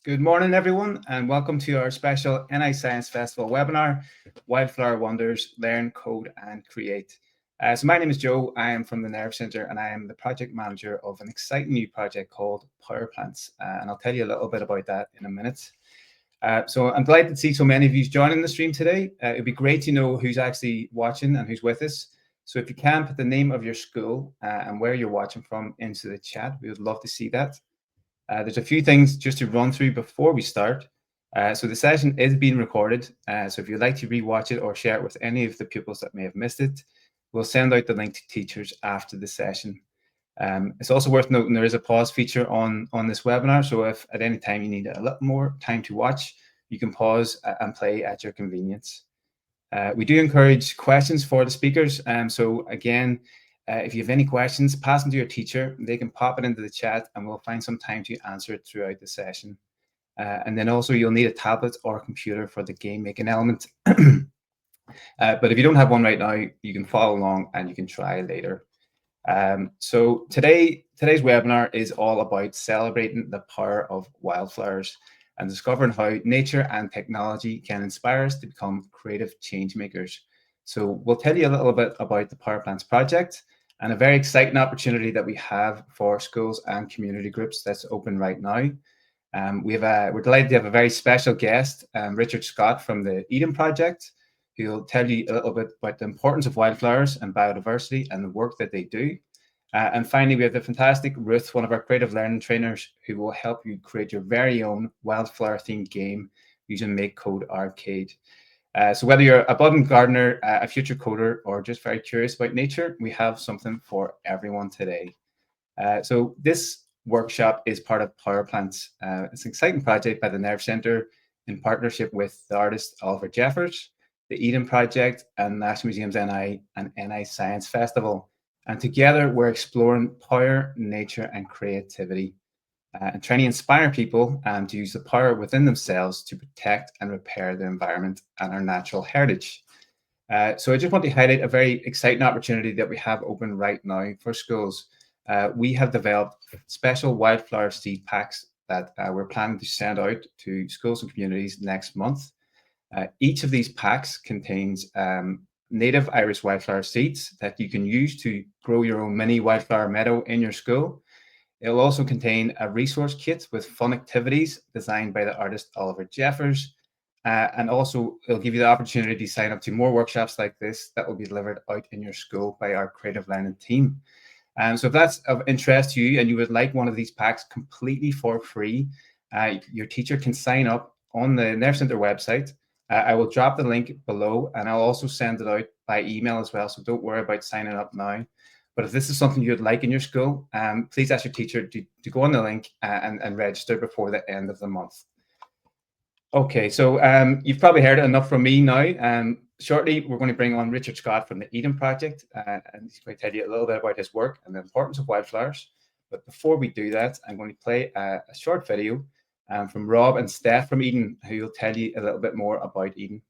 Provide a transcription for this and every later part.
Good morning, everyone, and welcome to our special NI Science Festival webinar, Wildflower Wonders, Learn, Code and Create. So my name is Joe. I am from the Nerve Centre and I am the project manager of an exciting new project called Power Plants. And I'll tell you a little bit about that in a minute. So I'm delighted to see so many of you joining the stream today. It'd be great to know who's actually watching and who's with us. So if you can, put the name of your school and where you're watching from into the chat. We would love to see that. There's a few things just to run through before we start. So the session is being recorded. So if you'd like to rewatch it or share it with any of the pupils that may have missed it, we'll send out the link to teachers after the session. It's also worth noting there is a pause feature on this webinar. So if at any time you need a little more time to watch, you can pause and play at your convenience. We do encourage questions for the speakers. So again, if you have any questions, pass them to your teacher. They can pop it into the chat and we'll find some time to answer it throughout the session. And then also you'll need a tablet or a computer for the game making element. But if you don't have one right now, you can follow along and you can try later. So today's webinar is all about celebrating the power of wildflowers and discovering how nature and technology can inspire us to become creative change makers. So we'll tell you a little bit about the Power Plants project and a very exciting opportunity that we have for schools and community groups that's open right now. We're delighted to have a very special guest, Richard Scott from the Eden Project, who will tell you a little bit about the importance of wildflowers and biodiversity and the work that they do. And finally, we have the fantastic Ruth, one of our creative learning trainers, who will help you create your very own wildflower themed game using MakeCode Arcade. So whether you're a budding gardener, a future coder, or just very curious about nature, we have something for everyone today. So this workshop is part of Power Plants. It's an exciting project by the Nerve Centre in partnership with the artist Oliver Jeffers, the Eden Project, and National Museums NI and NI Science Festival. And together we're exploring power, nature, and creativity. And trying to inspire people to use the power within themselves to protect and repair the environment and our natural heritage. So I just want to highlight a very exciting opportunity that we have open right now for schools. We have developed special wildflower seed packs that we're planning to send out to schools and communities next month. Each of these packs contains native Irish wildflower seeds that you can use to grow your own mini wildflower meadow in your school. It'll also contain a resource kit with fun activities designed by the artist Oliver Jeffers. And also it'll give you the opportunity to sign up to more workshops like this that will be delivered out in your school by our creative learning team. So if that's of interest to you and you would like one of these packs completely for free, your teacher can sign up on the Nerve Centre website. I will drop the link below and I'll also send it out by email as well. So don't worry about signing up now. But if this is something you'd like in your school, please ask your teacher to go on the link and register before the end of the month. Okay, so you've probably heard enough from me now. Shortly, we're going to bring on Richard Scott from the Eden Project, and he's going to tell you a little bit about his work and the importance of wildflowers. But before we do that, I'm going to play a short video from Rob and Steph from Eden, who will tell you a little bit more about Eden.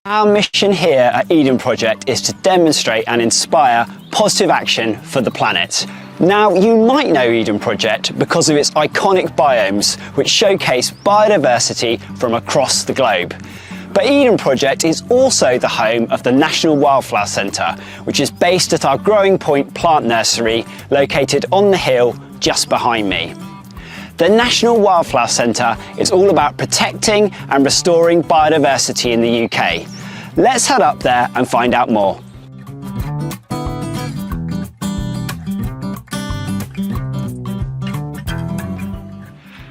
Our mission here at Eden Project is to demonstrate and inspire positive action for the planet. Now, you might know Eden Project because of its iconic biomes, which showcase biodiversity from across the globe. But Eden Project is also the home of the National Wildflower Centre, which is based at our Growing Point plant nursery located on the hill just behind me. The National Wildflower Centre is all about protecting and restoring biodiversity in the UK. Let's head up there and find out more.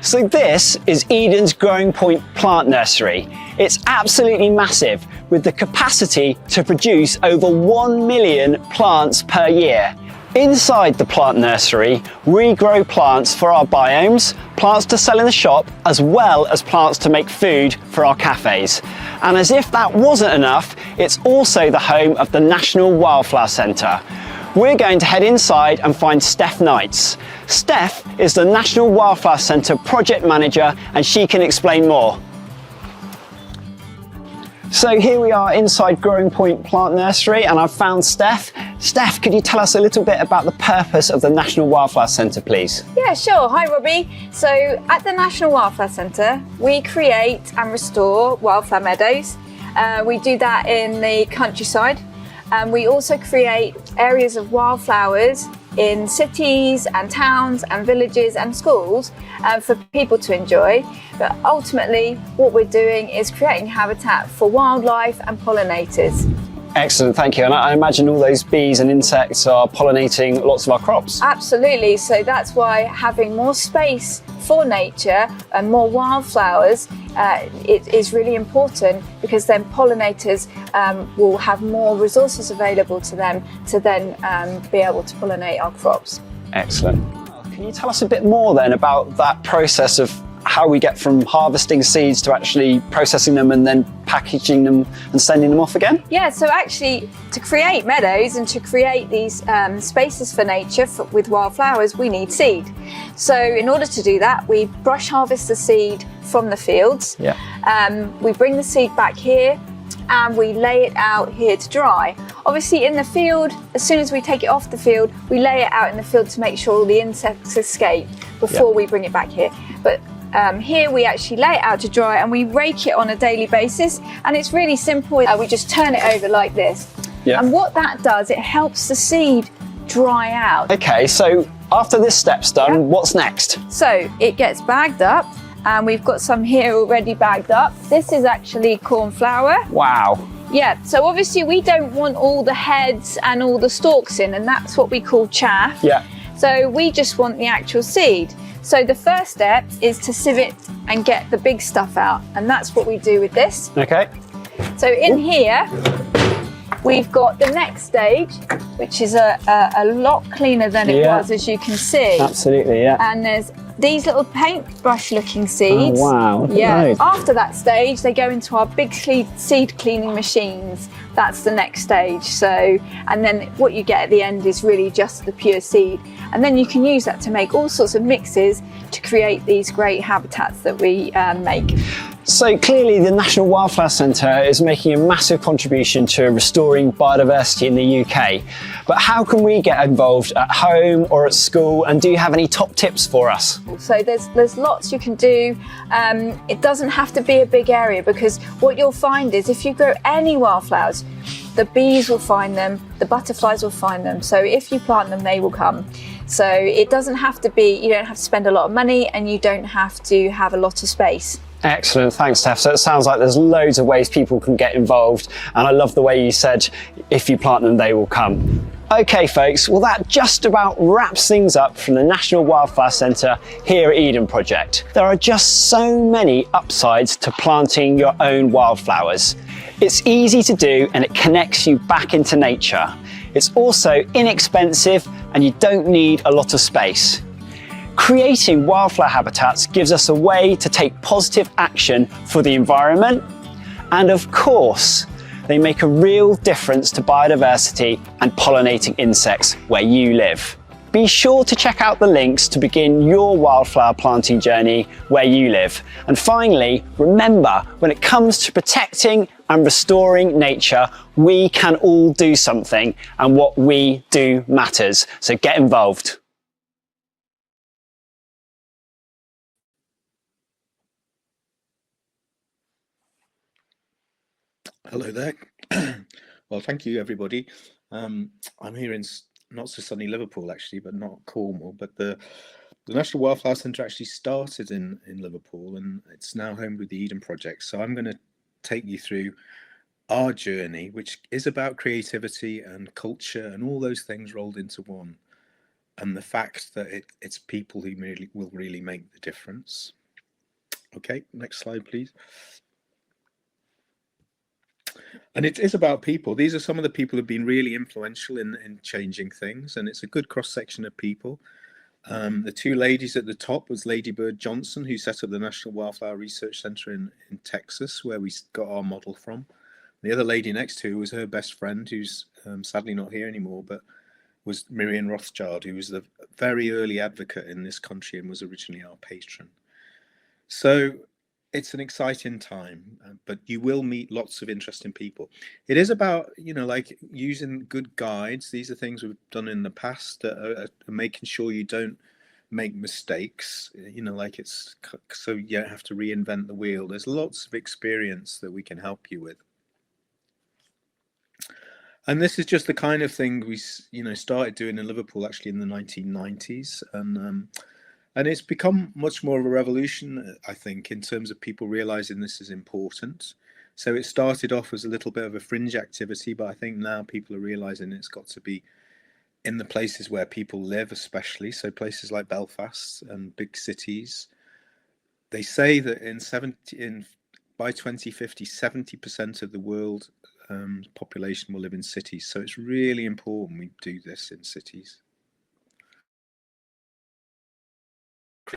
So this is Eden's Growing Point plant nursery. It's absolutely massive, with the capacity to produce over 1 million plants per year. Inside the plant nursery, we grow plants for our biomes, plants to sell in the shop, as well as plants to make food for our cafes. And as if that wasn't enough, it's also the home of the National Wildflower Centre. We're going to head inside and find Steph Knights. Steph is the National Wildflower Centre project manager, and she can explain more. So here we are inside Growing Point Plant Nursery, and I've found Steph. Steph, could you tell us a little bit about the purpose of the National Wildflower Centre, please? Yeah, sure. Hi, Robbie. So at the National Wildflower Centre, we create and restore wildflower meadows. We do that in the countryside. We also create areas of wildflowers in cities and towns and villages and schools for people to enjoy. But ultimately, what we're doing is creating habitat for wildlife and pollinators. Excellent, thank you. And I imagine all those bees and insects are pollinating lots of our crops. Absolutely. So that's why having more space for nature and more wildflowers it is really important, because then pollinators will have more resources available to them to then be able to pollinate our crops. Excellent. Can you tell us a bit more then about that process of how we get from harvesting seeds to actually processing them and then packaging them and sending them off again? Yeah, so actually to create meadows and to create these spaces for nature with wildflowers, we need seed. So in order to do that, we brush harvest the seed from the fields. Yeah. We bring the seed back here and we lay it out here to dry. Obviously in the field, as soon as we take it off the field, we lay it out in the field to make sure all the insects escape before we bring it back here. But here we actually lay it out to dry and we rake it on a daily basis, and it's really simple. We just turn it over like this. Yeah. And what that does, it helps the seed dry out. Okay, so after this step's done, what's next? So it gets bagged up, and we've got some here already bagged up. This is actually corn flour. Wow. Yeah, so obviously we don't want all the heads and all the stalks in, and that's what we call chaff. Yeah. So we just want the actual seed. So the first step is to sieve it and get the big stuff out, and that's what we do with this. Okay. So in here, we've got the next stage, which is a lot cleaner than it was, as you can see. Absolutely, yeah. And there's these little paintbrush looking seeds. Oh, wow. Yeah. Right. After that stage, they go into our big seed cleaning machines. That's the next stage. So, and then what you get at the end is really just the pure seed. And then you can use that to make all sorts of mixes to create these great habitats that we make. So clearly the National Wildflower Centre is making a massive contribution to restoring biodiversity in the UK. But how can we get involved at home or at school, and do you have any top tips for us? So there's lots you can do. It doesn't have to be a big area, because what you'll find is if you grow any wildflowers, the bees will find them, the butterflies will find them. So if you plant them, they will come. So it doesn't have to be, you don't have to spend a lot of money, and you don't have to have a lot of space. Excellent, thanks Steph. So it sounds like there's loads of ways people can get involved, and I love the way you said, if you plant them, they will come. Okay folks, well that just about wraps things up from the National Wildflower Centre here at Eden Project. There are just so many upsides to planting your own wildflowers. It's easy to do and it connects you back into nature. It's also inexpensive and you don't need a lot of space. Creating wildflower habitats gives us a way to take positive action for the environment, and of course, they make a real difference to biodiversity and pollinating insects where you live. Be sure to check out the links to begin your wildflower planting journey where you live. And finally, remember, when it comes to protecting and restoring nature, we can all do something, and what we do matters. So get involved. Hello there. Well, thank you, everybody. I'm here in not so sunny Liverpool, actually, but not Cornwall. But the National Wildflower Centre actually started in Liverpool, and it's now home with the Eden Project. So I'm going to take you through our journey, which is about creativity and culture and all those things rolled into one, and the fact that it's people who will really make the difference. Okay, next slide, please. And it is about people. These are some of the people who've been really influential in changing things, and it's a good cross-section of people. The two ladies at the top was Lady Bird Johnson, who set up the National Wildflower Research Centre in Texas, where we got our model from. The other lady next to her was her best friend, who's sadly not here anymore, but was Miriam Rothschild, who was the very early advocate in this country and was originally our patron. So it's an exciting time, but you will meet lots of interesting people. It is about, like using good guides. These are things we've done in the past that are making sure you don't make mistakes, like it's so you don't have to reinvent the wheel. There's lots of experience that we can help you with. And this is just the kind of thing we, started doing in Liverpool actually in the 1990s. And it's become much more of a revolution, I think, in terms of people realizing this is important. So it started off as a little bit of a fringe activity, but I think now people are realizing it's got to be in the places where people live, especially. So places like Belfast and big cities. They say that by 2050, 70% of the world population will live in cities. So it's really important we do this in cities.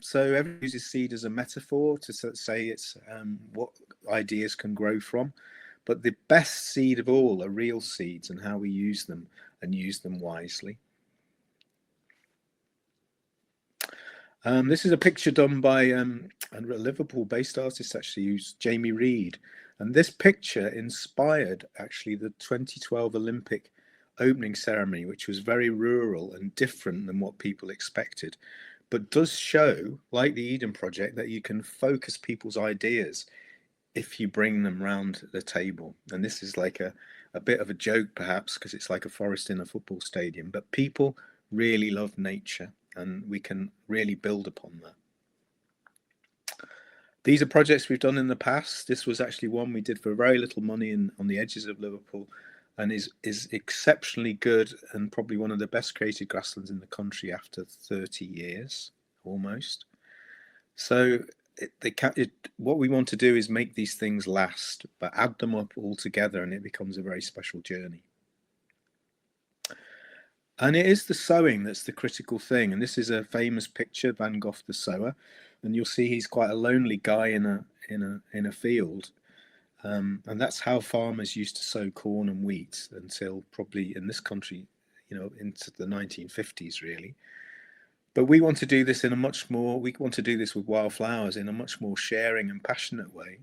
So everyone uses seed as a metaphor to say it's what ideas can grow from. But the best seed of all are real seeds and how we use them and use them wisely. This is a picture done by a Liverpool-based artist, actually, who's Jamie Reed. And this picture inspired, actually, the 2012 Olympic opening ceremony, which was very rural and different than what people expected, but does show, like the Eden Project, that you can focus people's ideas if you bring them round the table. And this is like a bit of a joke, perhaps, because it's like a forest in a football stadium, but people really love nature, and we can really build upon that. These are projects we've done in the past. This was actually one we did for very little money on the edges of Liverpool, and is exceptionally good and probably one of the best created grasslands in the country after 30 years, almost. So what we want to do is make these things last, but add them up all together and it becomes a very special journey. And it is the sowing that's the critical thing. And this is a famous picture, Van Gogh the sower, and you'll see he's quite a lonely guy in a field. And that's how farmers used to sow corn and wheat until probably in this country, into the 1950s, really. But we want to do this we want to do this with wildflowers in a much more sharing and passionate way.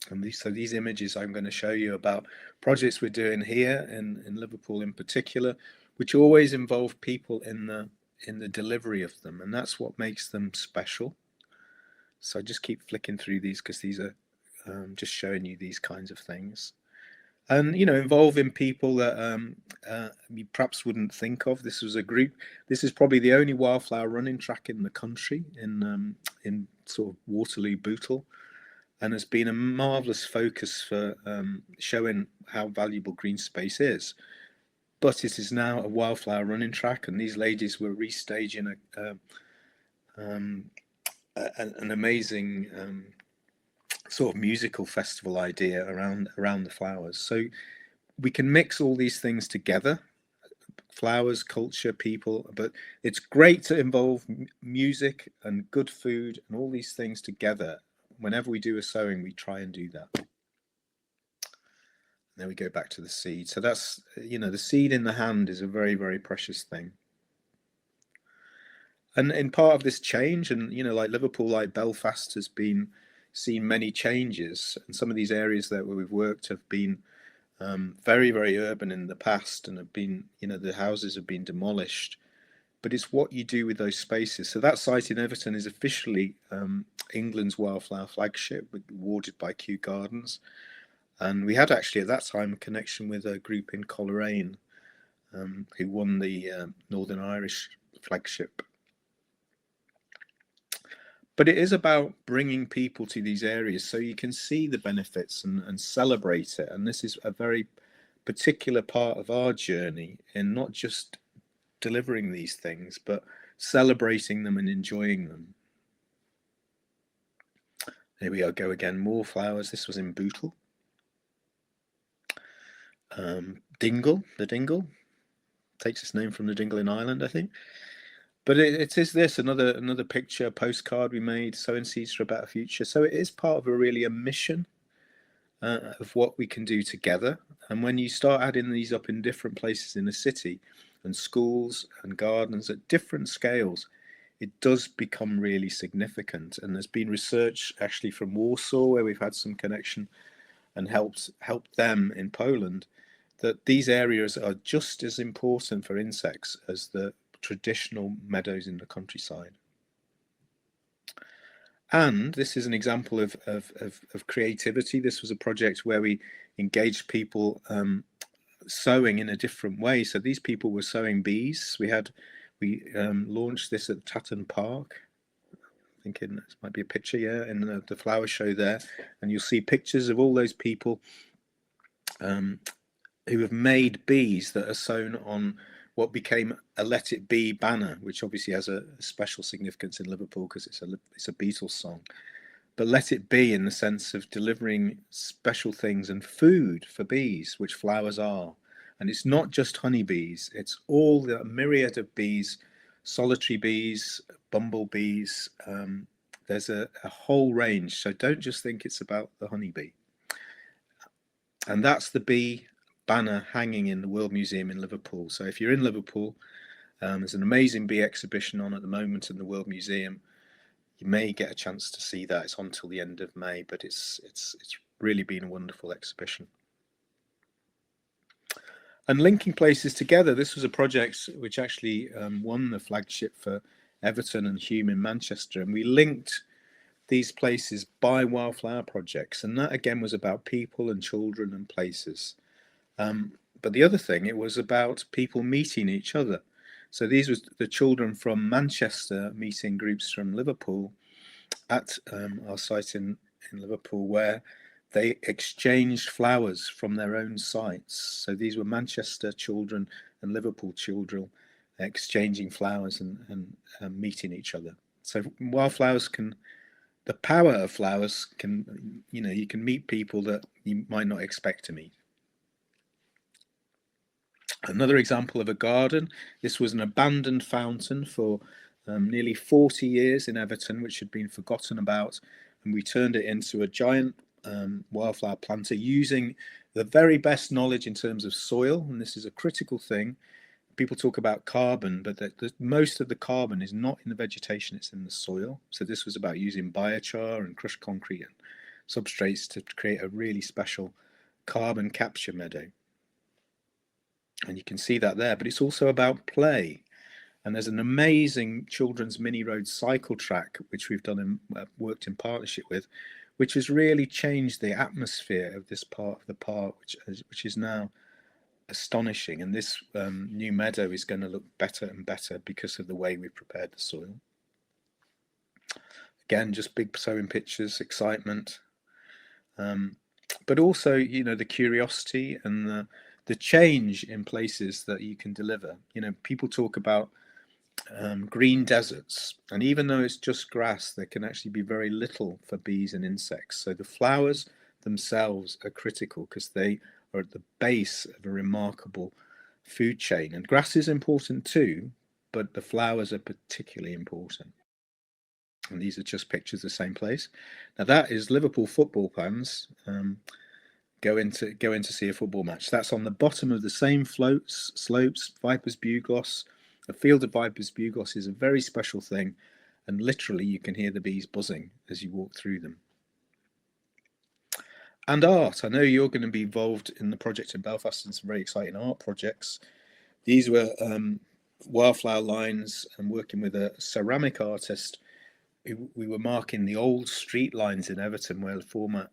And these images I'm going to show you about projects we're doing here in Liverpool in particular, which always involve people in the delivery of them. And that's what makes them special. So I just keep flicking through these because these are just showing you these kinds of things. And, involving people that you perhaps wouldn't think of. This was a group. This is probably the only wildflower running track in the country in sort of Waterloo, Bootle. And has been a marvellous focus for showing how valuable green space is. But it is now a wildflower running track, and these ladies were restaging an amazing sort of musical festival idea around the flowers. So we can mix all these things together, flowers, culture, people, but it's great to involve music and good food and all these things together. Whenever we do a sowing, we try and do that. Then we go back to the seed. So that's, the seed in the hand is a very, very precious thing. And in part of this change, and, like Liverpool, like Belfast has seen many changes. And some of these areas where we've worked have been very, very urban in the past and have been, the houses have been demolished. But it's what you do with those spaces. So that site in Everton is officially England's wildflower flagship, awarded by Kew Gardens. And we had actually at that time a connection with a group in Coleraine who won the Northern Irish flagship. But it is about bringing people to these areas so you can see the benefits and celebrate it. And this is a very particular part of our journey in not just delivering these things, but celebrating them and enjoying them. Here we go again, more flowers. This was in Bootle. Dingle, the dingle takes its name from the dingle in Ireland, I think. But it is this another picture, postcard we made, sowing seeds for a better future. So it is part of a mission of what we can do together. And when you start adding these up in different places in the city, and schools and gardens at different scales, it does become really significant. And there's been research actually from Warsaw, where we've had some connection and helped them in Poland, that these areas are just as important for insects as the traditional meadows in the countryside. And this is an example of creativity. This was a project where we engaged people sewing in a different way. So these people were sewing bees. We launched this at Tatton Park. I think this might be a picture, yeah, in the flower show there. And you'll see pictures of all those people who have made bees that are sewn on what became a Let It Be banner, which obviously has a special significance in Liverpool because it's a Beatles song. But let it be in the sense of delivering special things and food for bees, which flowers are. And it's not just honeybees, it's all the myriad of bees, solitary bees, bumblebees. There's a whole range. So don't just think it's about the honeybee. And that's the bee banner hanging in the World Museum in Liverpool. So if you're in Liverpool, there's an amazing bee exhibition on at the moment in the World Museum. You may get a chance to see that. It's on till the end of May, but it's really been a wonderful exhibition. And linking places together, this was a project which actually won the flagship for Everton and Hume in Manchester, and we linked these places by wildflower projects, and that again was about people and children and places. But the other thing, it was about people meeting each other. So these was the children from Manchester meeting groups from Liverpool at our site in Liverpool, where they exchanged flowers from their own sites. So these were Manchester children and Liverpool children exchanging flowers and meeting each other. So wildflowers the power of flowers can, you can meet people that you might not expect to meet. Another example of a garden, this was an abandoned fountain for nearly 40 years in Everton, which had been forgotten about, and we turned it into a giant wildflower planter using the very best knowledge in terms of soil. And this is a critical thing. People talk about carbon, but most of the carbon is not in the vegetation, it's in the soil. So this was about using biochar and crushed concrete and substrates to create a really special carbon capture meadow. And you can see that there, but it's also about play. And there's an amazing children's mini road cycle track, which we've done worked in partnership with, which has really changed the atmosphere of this part of the park, which is now astonishing. And this new meadow is going to look better and better because of the way we prepared the soil. Again, just big sewing pictures, excitement, but also, the curiosity and the change in places that you can deliver. People talk about green deserts, and even though it's just grass, there can actually be very little for bees and insects. So the flowers themselves are critical because they are at the base of a remarkable food chain. And grass is important too, but the flowers are particularly important. And these are just pictures of the same place. Now that is Liverpool football fans. Go in to see a football match. That's on the bottom of the same slopes, Viper's Bugloss. A field of Viper's Bugloss is a very special thing, and literally you can hear the bees buzzing as you walk through them. And art. I know you're going to be involved in the project in Belfast in some very exciting art projects. These were wildflower lines and working with a ceramic artist. We were marking the old street lines in Everton where the former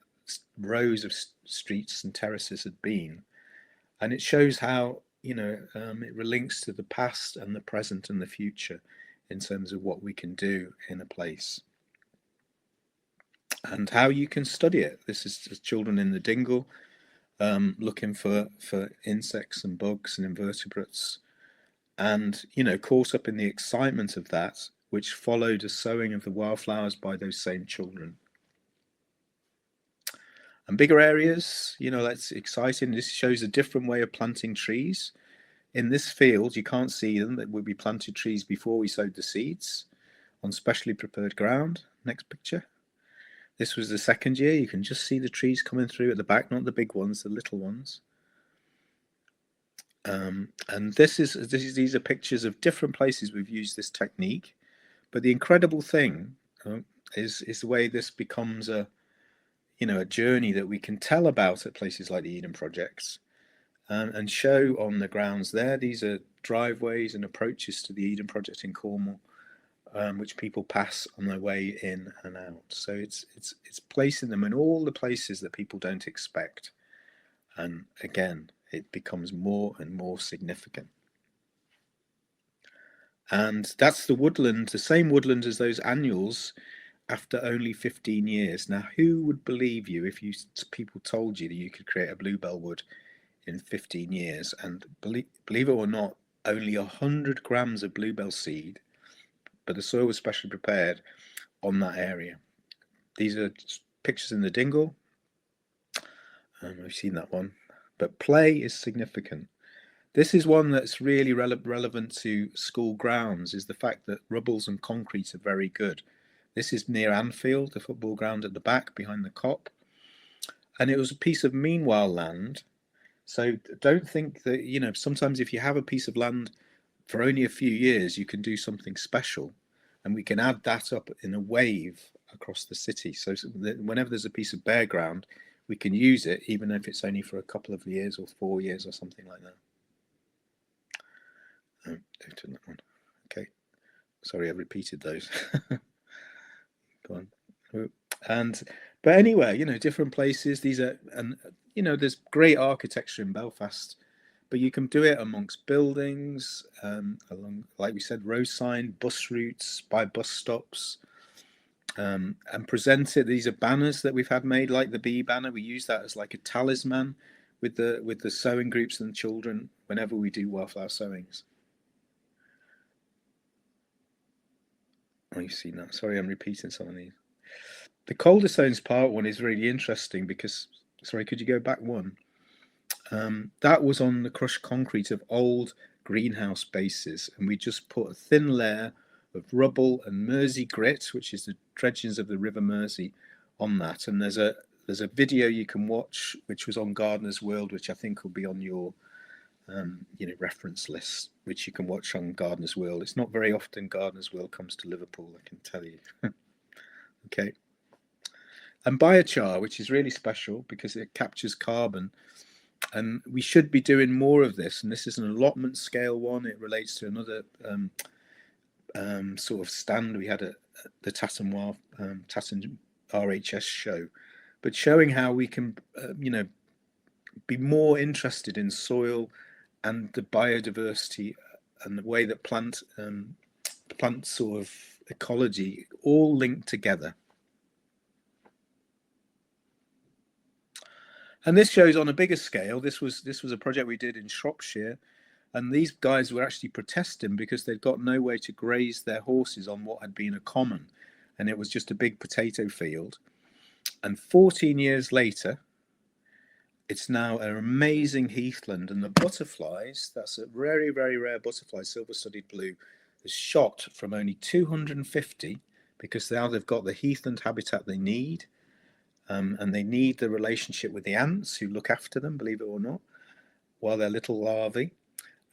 rows of streets and terraces had been, and it shows how it relinks to the past and the present and the future in terms of what we can do in a place and how you can study it. This is children in the dingle looking for insects and bugs and invertebrates, and caught up in the excitement of that, which followed a sowing of the wildflowers by those same children. And bigger areas, that's exciting. This shows a different way of planting trees. In this field, you can't see them, but we planted trees before we sowed the seeds on specially prepared ground. Next picture. This was the second year. You can just see the trees coming through at the back, not the big ones, the little ones. And these are pictures of different places we've used this technique. But the incredible thing is the way this becomes a journey that we can tell about at places like the Eden projects, and show on the grounds there. These are driveways and approaches to the Eden project in Cornwall, which people pass on their way in and out. So it's placing them in all the places that people don't expect, and again, it becomes more and more significant. And that's the woodland, the same woodland as those annuals, after only 15 years. Now, who would believe you if people told you that you could create a bluebell wood in 15 years? And believe it or not, only 100 grams of bluebell seed, but the soil was specially prepared on that area. These are pictures in the Dingle. I've seen that one. But play is significant. This is one that's really relevant to school grounds, is the fact that rubbles and concrete are very good. This is near Anfield, the football ground at the back behind the Cop. And it was a piece of meanwhile land. So don't think that, sometimes if you have a piece of land for only a few years, you can do something special. And we can add that up in a wave across the city. So whenever there's a piece of bare ground, we can use it, even if it's only for a couple of years or 4 years or something like that. Don't turn that one. Okay. Sorry, I repeated those. Go on. But anyway, different places. These are, and there's great architecture in Belfast, but you can do it amongst buildings, along, like we said, road sign, bus routes, by bus stops, and present it. These are banners that we've had made, like the bee banner. We use that as like a talisman with the sewing groups and children whenever we do wildflower sowings. Oh, you've seen that. Sorry, I'm repeating some of these. The Calderstones part one is really interesting because, sorry, could you go back one? That was on the crushed concrete of old greenhouse bases, and we just put a thin layer of rubble and Mersey grit, which is the dredgings of the River Mersey, on that. And there's a video you can watch, which was on Gardener's World, which I think will be on your reference list, which you can watch on Gardener's World. It's not very often Gardener's World comes to Liverpool, I can tell you. Okay. And biochar, which is really special because it captures carbon, and we should be doing more of this. And this is an allotment scale one. It relates to another sort of stand we had at the Tatton RHS show, but showing how we can be more interested in soil and the biodiversity and the way that plant sort of ecology all linked together. And this shows on a bigger scale. This was a project we did in Shropshire, and these guys were actually protesting because they'd got no way to graze their horses on what had been a common, and it was just a big potato field. And 14 years later, it's now an amazing heathland, and the butterflies, that's a very, very rare butterfly, silver-studded blue, is shot from only 250 because now they've got the heathland habitat they need, and they need the relationship with the ants who look after them, believe it or not, while they're little larvae.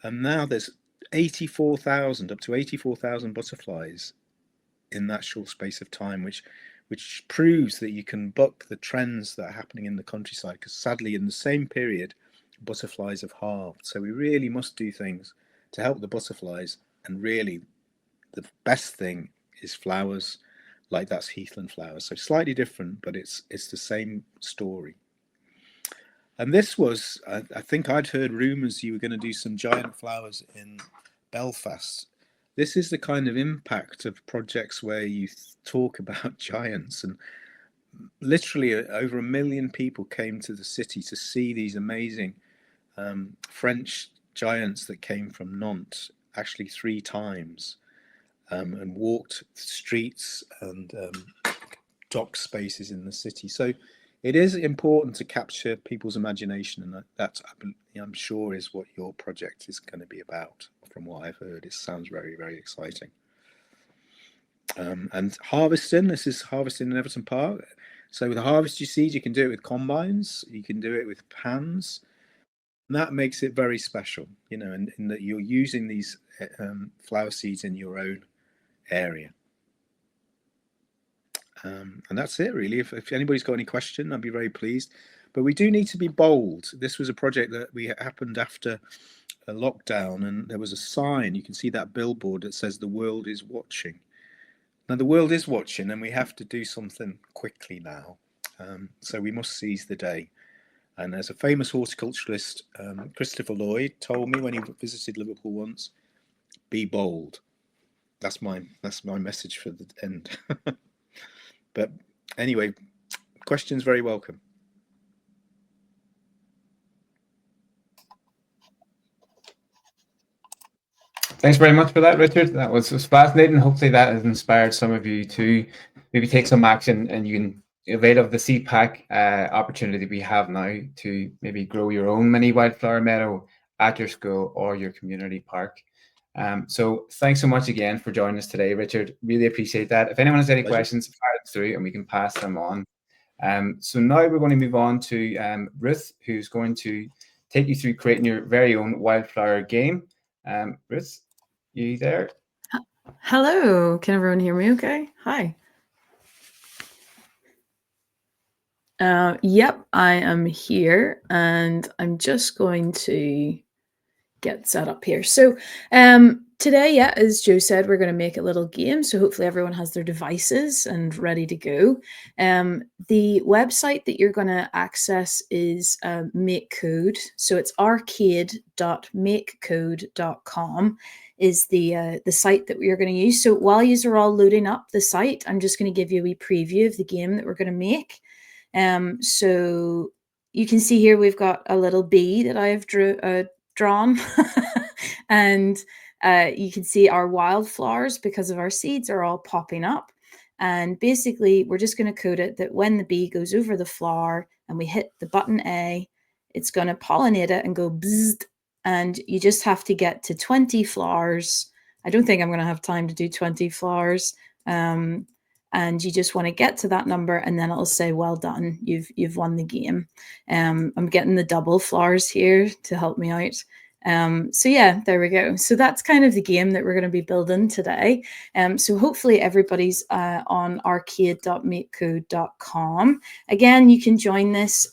And now there's 84,000, up to 84,000 butterflies in that short space of time, which proves that you can buck the trends that are happening in the countryside, because sadly in the same period butterflies have halved. So we really must do things to help the butterflies, and really the best thing is flowers, like that's heathland flowers. So slightly different, but it's the same story. And this was, I think I'd heard rumours you were going to do some giant flowers in Belfast. This is the kind of impact of projects where you talk about giants, and literally over 1 million people came to the city to see these amazing French giants that came from Nantes, actually 3 times, and walked streets and dock spaces in the city. So it is important to capture people's imagination, and that I'm sure is what your project is going to be about. From what I've heard, it sounds very, very exciting. And harvesting, this is harvesting in Everton Park. So with the harvest you seed, you can do it with combines, you can do it with pans, and that makes it very special, in that you're using these flower seeds in your own area. And that's it, really. If anybody's got any question, I'd be very pleased. But we do need to be bold. This was a project that happened after a lockdown, and there was a sign. You can see that billboard that says the world is watching. Now, the world is watching, and we have to do something quickly now. So we must seize the day. And as a famous horticulturalist, Christopher Lloyd, told me when he visited Liverpool once, be bold. That's my message for the end. But anyway, questions very welcome. Thanks very much for that, Richard. That was fascinating. Hopefully that has inspired some of you to maybe take some action, and you can avail of the CPAC opportunity we have now to maybe grow your own mini wildflower meadow at your school or your community park. So thanks so much again for joining us today, Richard. Really appreciate that. If anyone has any questions, fire them through and we can pass them on. So now we're going to move on to Ruth, who's going to take you through creating your very own wildflower game. Ruth, you there? Hello, can everyone hear me okay? Hi. Yep, I am here, and I'm just going to get set up here. So today, yeah, as Joe said, we're going to make a little game. So hopefully everyone has their devices and ready to go. The website that you're going to access is MakeCode. So it's arcade.makecode.com is the site that we are going to use. So while you are all loading up the site, I'm just going to give you a wee preview of the game that we're going to make. So you can see here we've got a little bee that I have drawn and you can see our wildflowers, because of our seeds, are all popping up. And basically we're just going to code it that when the bee goes over the flower and we hit the button A, it's going to pollinate it and go bzzz, and you just have to get to 20 flowers. I don't think I'm going to have time to do 20 flowers. And you just want to get to that number, and then it'll say, well done, you've won the game. I'm getting the double flowers here to help me out. So yeah, there we go. So that's kind of the game that we're going to be building today. So hopefully everybody's on arcade.makecode.com. Again, you can join this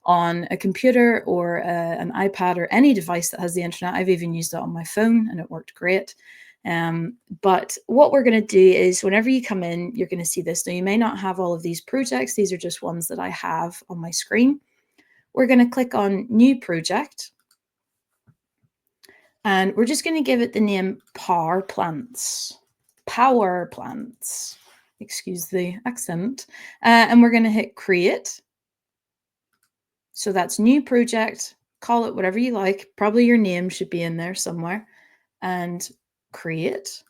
on a computer or an iPad or any device that has the internet. I've even used it on my phone and it worked great. But what we're going to do is whenever you come in, you're going to see this. Now, you may not have all of these projects. These are just ones that I have on my screen. We're going to click on New Project. And we're just going to give it the name Power Plants. Power Plants. Excuse the accent. And we're going to hit Create. So that's New Project. Call it whatever you like. Probably your name should be in there somewhere. And Create.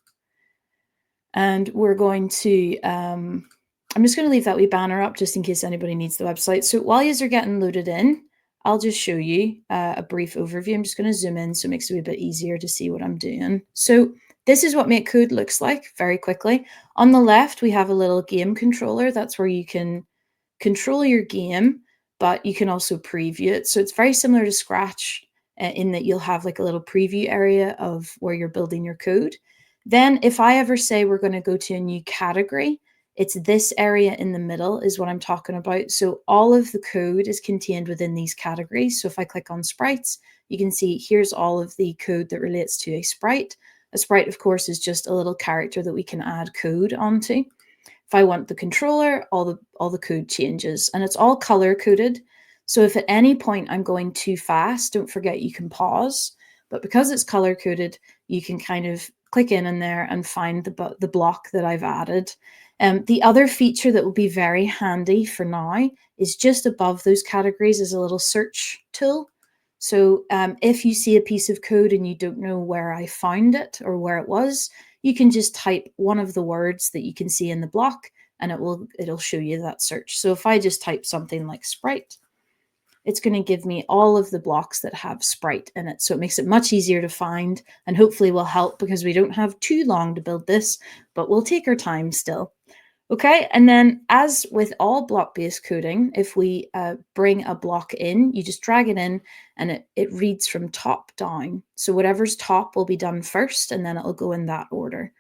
And we're going to, I'm just going to leave that wee banner up just in case anybody needs the website. So while you are getting loaded in, I'll just show you a brief overview. I'm just going to zoom in so it makes it a bit easier to see what I'm doing. So this is what MakeCode looks like very quickly. On the left, we have a little game controller. That's where you can control your game, but you can also preview it. So it's very similar to Scratch in that you'll have like a little preview area of where you're building your code. Then if I ever say we're going to go to a new category, it's this area in the middle is what I'm talking about. So all of the code is contained within these categories. So if I click on sprites, you can see here's all of the code that relates to a sprite. A sprite, of course, is just a little character that we can add code onto. If I want the controller, all the code changes, and it's all color coded. So if at any point I'm going too fast, don't forget you can pause. But because it's color coded, you can kind of click in there and find the block that I've added. The other feature that will be very handy for now is just above those categories is a little search tool. So if you see a piece of code and you don't know where I found it or where it was, you can just type one of the words that you can see in the block and it'll show you that search. So if I just type something like sprite, it's going to give me all of the blocks that have sprite in it. So it makes it much easier to find and hopefully will help because we don't have too long to build this, but we'll take our time still. Okay, and then as with all block-based coding, if we bring a block in, you just drag it in and it reads from top down. So whatever's top will be done first and then it'll go in that order.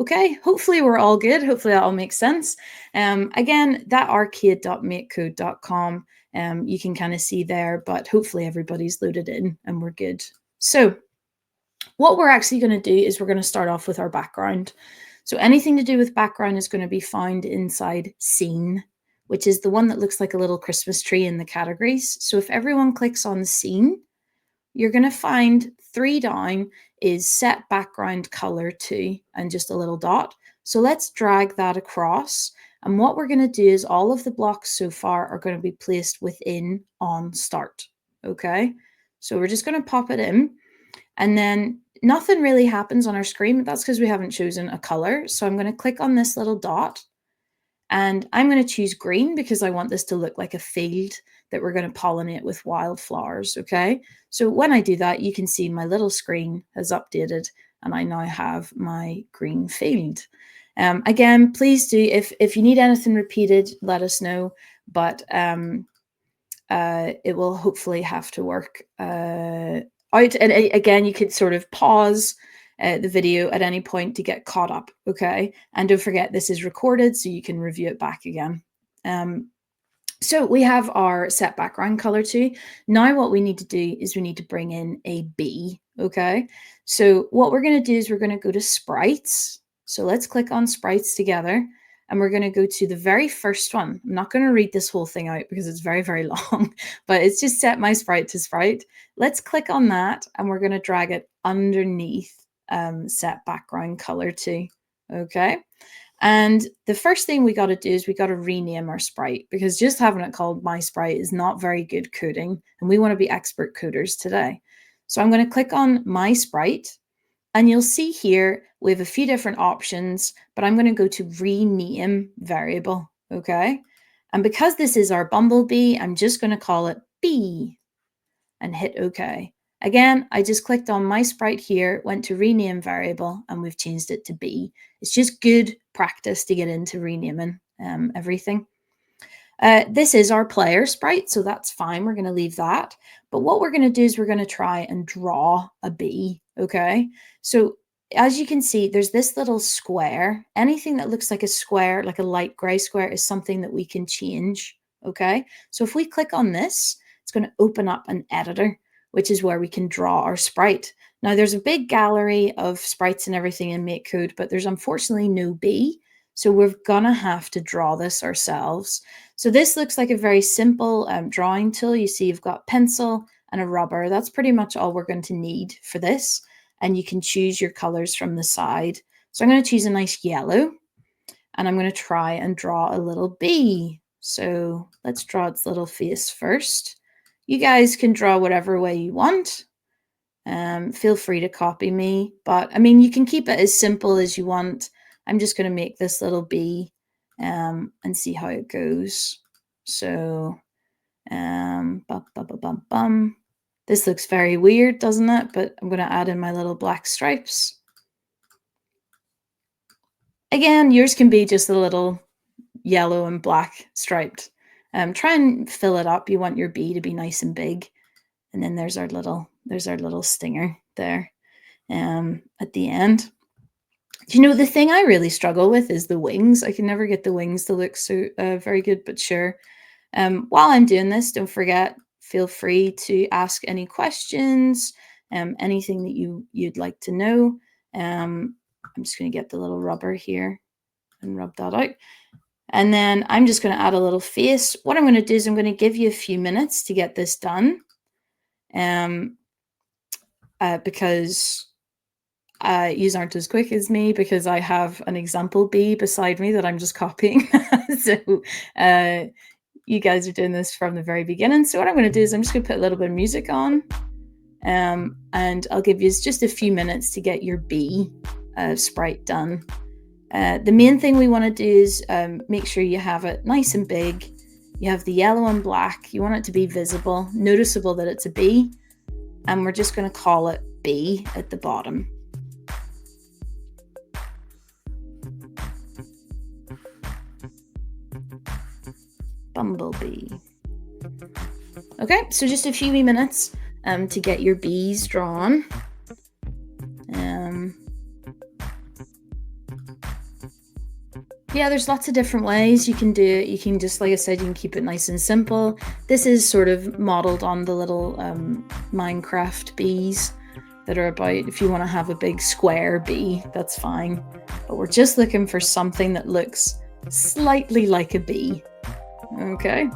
Okay, hopefully we're all good. Hopefully that all makes sense. Again, that arcade.makecode.com, you can kind of see there, but hopefully everybody's loaded in and we're good. So what we're actually going to do is we're going to start off with our background. So anything to do with background is going to be found inside scene, which is the one that looks like a little Christmas tree in the categories. So if everyone clicks on scene, you're going to find 3 down is set background color to, and just a little dot. So let's drag that across. And what we're going to do is all of the blocks so far are going to be placed within on start. Okay, so we're just going to pop it in, and then nothing really happens on our screen, but that's because we haven't chosen a color. So I'm going to click on this little dot, and I'm going to choose green because I want this to look like a field that we're going to pollinate with wildflowers. Okay, so when I do that, you can see my little screen has updated and I now have my green field. Again, please do, if you need anything repeated, let us know, but it will hopefully have to work out. And again, you could sort of pause the video at any point to get caught up, okay? And don't forget, this is recorded, so you can review it back again. So we have our set background color too. Now what we need to do is we need to bring in a bee, okay? So what we're going to do is we're going to go to sprites. So let's click on sprites together, and we're going to go to the very first one. I'm not going to read this whole thing out because it's very, very long, but it's just set my sprite to sprite. Let's click on that, and we're going to drag it underneath set background color too, okay? And the first thing we got to do is we got to rename our sprite, because just having it called my sprite is not very good coding, and we want to be expert coders today. So I'm going to click on my sprite, and you'll see here we have a few different options, but I'm going to go to rename variable, okay? And because this is our bumblebee, I'm just going to call it bee and hit OK. Again, I just clicked on my sprite here, went to rename variable, and we've changed it to bee. It's just good practice to get into renaming everything. This is our player sprite, so that's fine. We're going to leave that. But what we're going to do is we're going to try and draw a bee, okay? So as you can see, there's this little square. Anything that looks like a square, like a light gray square, is something that we can change, okay? So if we click on this, it's going to open up an editor, which is where we can draw our sprite. Now there's a big gallery of sprites and everything in MakeCode, but there's unfortunately no bee. So we're gonna have to draw this ourselves. So this looks like a very simple drawing tool. You see you've got pencil and a rubber. That's pretty much all we're going to need for this. And you can choose your colors from the side. So I'm going to choose a nice yellow, and I'm going to try and draw a little bee. So let's draw its little face first. You guys can draw whatever way you want. Feel free to copy me, but I mean, you can keep it as simple as you want. I'm just going to make this little bee and see how it goes. So, this looks very weird, doesn't it? But I'm going to add in my little black stripes. Again, yours can be just a little yellow and black striped. Try and fill it up. You want your bee to be nice and big. And then there's our little stinger there at the end. You know, the thing I really struggle with is the wings. I can never get the wings to look so very good, but sure. While I'm doing this, don't forget, feel free to ask any questions, anything that you'd like to know. I'm just going to get the little rubber here and rub that out. And then I'm just going to add a little face. What I'm going to do is I'm going to give you a few minutes to get this done. Because you aren't as quick as me, because I have an example bee beside me that I'm just copying. So you guys are doing this from the very beginning. So what I'm going to do is I'm just going to put a little bit of music on, and I'll give you just a few minutes to get your bee sprite done. The main thing we want to do is make sure you have it nice and big. You have the yellow and black. You want it to be visible, noticeable that it's a bee. And we're just going to call it bee at the bottom. Bumblebee. Okay, so just a few minutes to get your bees drawn. yeah, there's lots of different ways you can do it. You can just, like I said, you can keep it nice and simple. This is sort of modeled on the little Minecraft bees that are about, if you want to have a big square bee, that's fine. But we're just looking for something that looks slightly like a bee. Okay.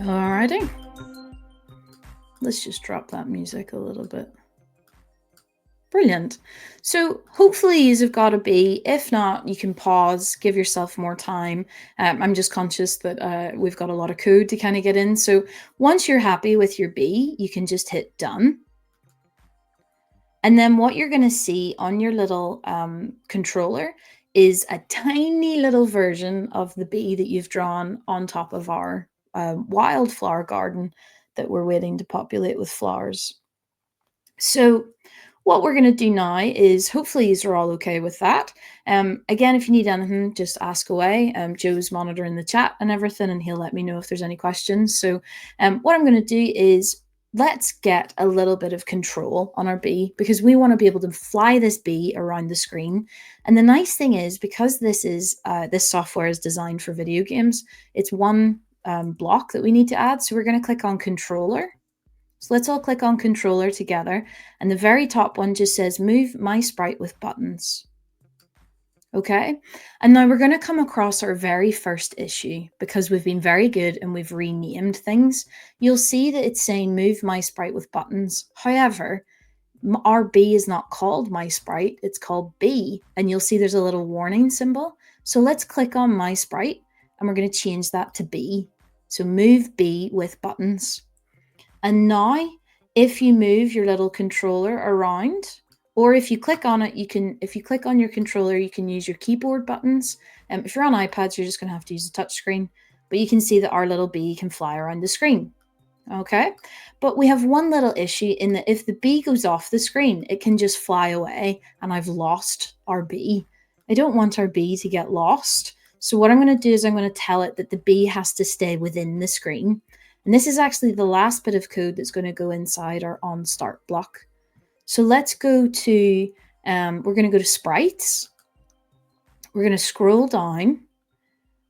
Alrighty. Let's just drop that music a little bit. Brilliant. So hopefully you've got a bee. If not, you can pause, give yourself more time. I'm just conscious that we've got a lot of code to kind of get in. So once you're happy with your bee, you can just hit done. And then what you're going to see on your little controller is a tiny little version of the bee that you've drawn on top of our wildflower garden that we're waiting to populate with flowers. So what we're going to do now is, hopefully you're all okay with that. Again, if you need anything, just ask away. Joe's monitoring the chat and everything, and he'll let me know if there's any questions. So what I'm going to do is, let's get a little bit of control on our bee, because we want to be able to fly this bee around the screen. And the nice thing is, because this software is designed for video games, it's one block that we need to add. So we're going to click on controller. So let's all click on controller together. And the very top one just says move my sprite with buttons. Okay. And now we're going to come across our very first issue, because we've been very good and we've renamed things. You'll see that it's saying move my sprite with buttons. However, our bee is not called my sprite. It's called bee. And you'll see there's a little warning symbol. So let's click on my sprite and we're going to change that to bee. So move bee with buttons. And now, if you move your little controller around, or if you click on it, if you click on your controller, you can use your keyboard buttons. If you're on iPads, you're just going to have to use the touch screen. But you can see that our little bee can fly around the screen. Okay, but we have one little issue in that if the bee goes off the screen, it can just fly away, and I've lost our bee. I don't want our bee to get lost. So what I'm going to do is I'm going to tell it that the bee has to stay within the screen. And this is actually the last bit of code that's going to go inside our on start block. So let's go to, we're going to go to sprites. We're going to scroll down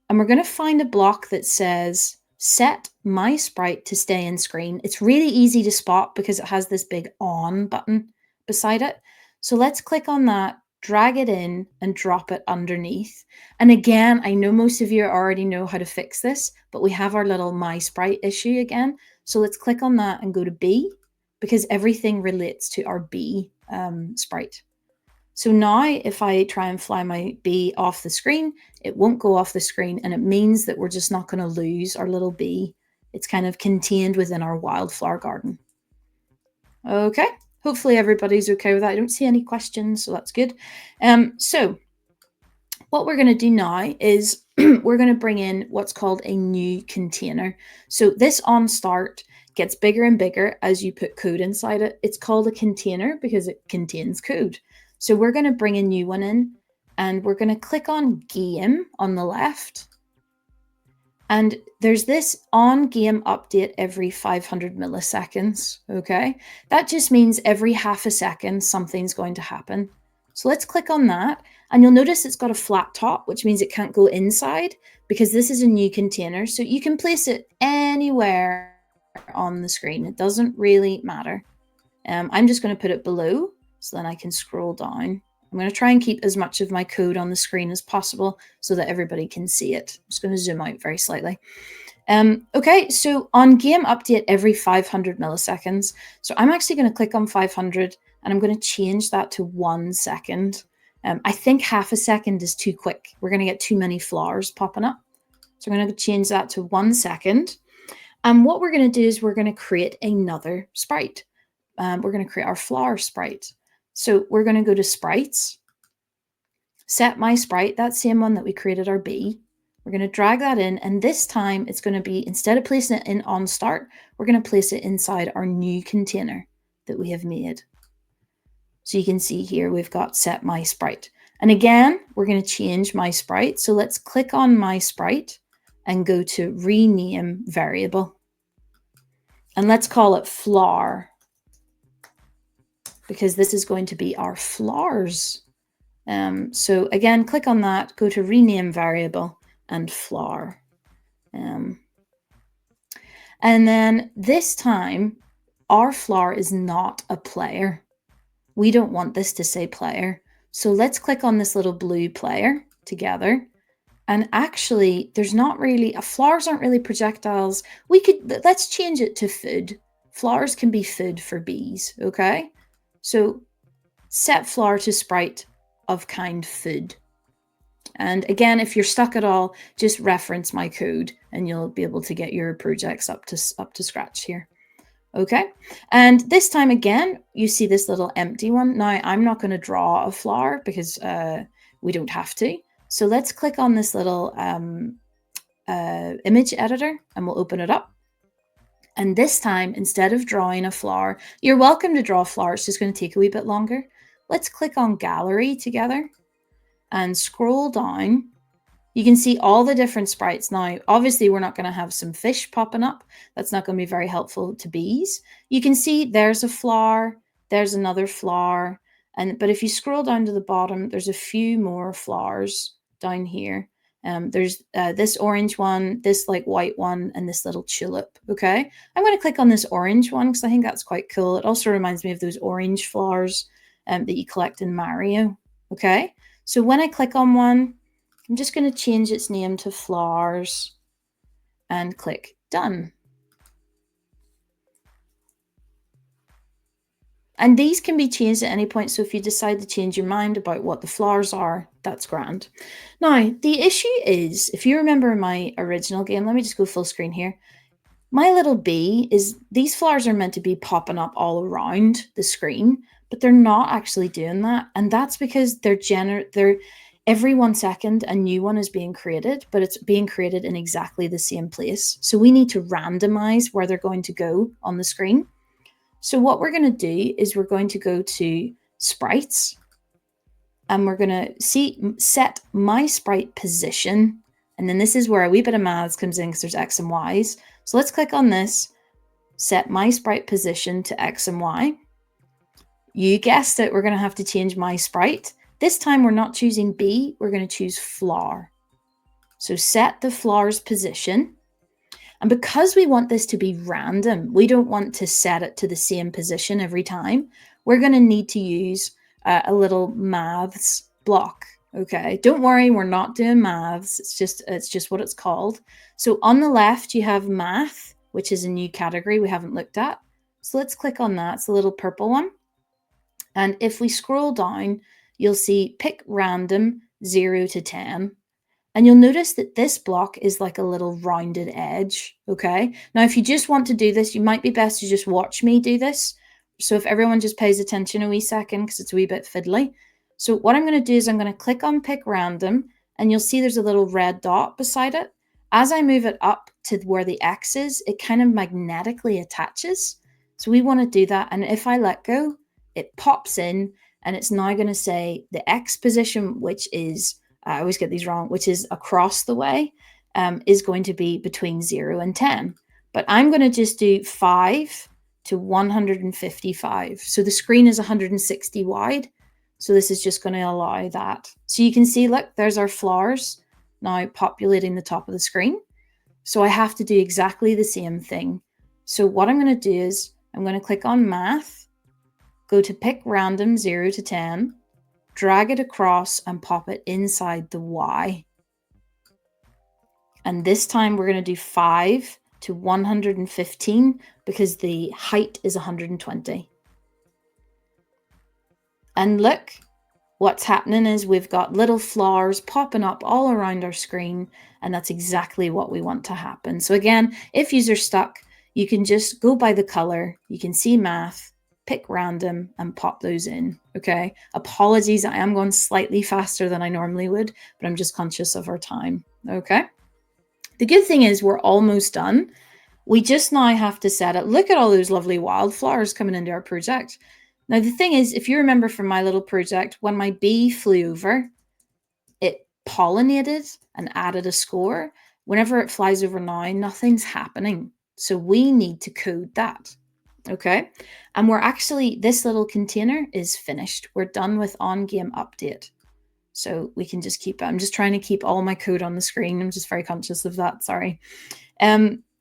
and we're going to find a block that says set my sprite to stay in screen. It's really easy to spot because it has this big on button beside it. So let's click on that, drag it in and drop it underneath. And again, I know most of you already know how to fix this, but we have our little my sprite issue again. So let's click on that and go to B, because everything relates to our B sprite. So now if I try and fly my bee off the screen, it won't go off the screen, and it means that we're just not going to lose our little bee. It's kind of contained within our wildflower garden. Okay. Hopefully everybody's okay with that. I don't see any questions, so that's good. So what we're going to do now is we're going to bring in what's called a new container. So this on start gets bigger and bigger as you put code inside it. It's called a container because it contains code. So we're going to bring a new one in, and we're going to click on game on the left. And there's this on game update every 500 milliseconds, okay? That just means every half a second, something's going to happen. So let's click on that. And you'll notice it's got a flat top, which means it can't go inside because this is a new container. So you can place it anywhere on the screen. It doesn't really matter. I'm just going to put it below so then I can scroll down. I'm going to try and keep as much of my code on the screen as possible so that everybody can see it. I'm just going to zoom out very slightly. Okay, so on game update every 500 milliseconds. So I'm actually going to click on 500 and I'm going to change that to 1 second. I think half a second is too quick. We're going to get too many flowers popping up. So I'm going to change that to 1 second. And what we're going to do is we're going to create another sprite. We're going to create our flower sprite. So we're going to go to sprites, set my sprite, that same one that we created our bee. We're going to drag that in, and this time it's going to be, instead of placing it in on start, we're going to place it inside our new container that we have made. So you can see here we've got set my sprite. And again, we're going to change my sprite. So let's click on my sprite and go to rename variable. And let's call it flower, because this is going to be our flowers. So again, click on that, go to rename variable and flower. And then this time, our flower is not a player. We don't want this to say player. So let's click on this little blue player together. And actually, there's not really, flowers aren't really projectiles. Let's change it to food. Flowers can be food for bees, okay? So set flower to sprite of kind food. And again, if you're stuck at all, just reference my code and you'll be able to get your projects up to scratch here. Okay, and this time again, you see this little empty one. Now, I'm not going to draw a flower because we don't have to. So let's click on this little image editor and we'll open it up. And this time, instead of drawing a flower, you're welcome to draw a flower. It's just going to take a wee bit longer. Let's click on gallery together and scroll down. You can see all the different sprites. Now, obviously, we're not going to have some fish popping up. That's not going to be very helpful to bees. You can see there's a flower, there's another flower. But if you scroll down to the bottom, there's a few more flowers down here. There's this orange one, this like white one, and this little tulip. Okay, I'm going to click on this orange one because I think that's quite cool. It also reminds me of those orange flowers that you collect in Mario. Okay, so when I click on one, I'm just going to change its name to flowers and click done. And these can be changed at any point. So if you decide to change your mind about what the flowers are, that's grand. Now, the issue is, if you remember my original game, let me just go full screen here. My little bee is, these flowers are meant to be popping up all around the screen, but they're not actually doing that. And that's because they're every 1 second, a new one is being created, but it's being created in exactly the same place. So we need to randomize where they're going to go on the screen. So what we're going to do is we're going to go to sprites and we're going to set my sprite position. And then this is where a wee bit of maths comes in because there's X and Y's. So let's click on this, set my sprite position to X and Y. You guessed it, we're going to have to change my sprite. This time we're not choosing B, we're going to choose flower. So set the flower's position. And because we want this to be random, we don't want to set it to the same position every time. We're going to need to use a little maths block. Okay, don't worry, we're not doing maths. It's just what it's called. So on the left, you have math, which is a new category we haven't looked at. So let's click on that. It's a little purple one. And if we scroll down, you'll see pick random 0 to 10. And you'll notice that this block is like a little rounded edge, okay? Now, if you just want to do this, you might be best to just watch me do this. So if everyone just pays attention a wee second, because it's a wee bit fiddly. So what I'm going to do is I'm going to click on pick random, and you'll see there's a little red dot beside it. As I move it up to where the X is, it kind of magnetically attaches. So we want to do that. And if I let go, it pops in, and it's now going to say the X position, which is, I always get these wrong, which is across the way, is going to be between 0 and 10. But I'm going to just do 5 to 155. So the screen is 160 wide. So this is just going to allow that. So you can see, look, there's our flowers now populating the top of the screen. So I have to do exactly the same thing. So what I'm going to do is I'm going to click on math, go to pick random 0 to 10, drag it across and pop it inside the Y. And this time we're going to do 5 to 115 because the height is 120. And look, what's happening is we've got little flowers popping up all around our screen, and that's exactly what we want to happen. So again, if you're stuck, you can just go by the color. You can see math, pick random and pop those in. Okay, apologies, I am going slightly faster than I normally would, but I'm just conscious of our time. Okay, the good thing is we're almost done. We just now have to set it. Look at all those lovely wildflowers coming into our project. Now the thing is, if you remember from my little project, when my bee flew over, it pollinated and added a score. Whenever it flies over now, nothing's happening. So we need to code that. Okay. And we're actually, this little container is finished. We're done with on-game update. So we can just keep it. I'm just trying to keep all my code on the screen. I'm just very conscious of that. Sorry.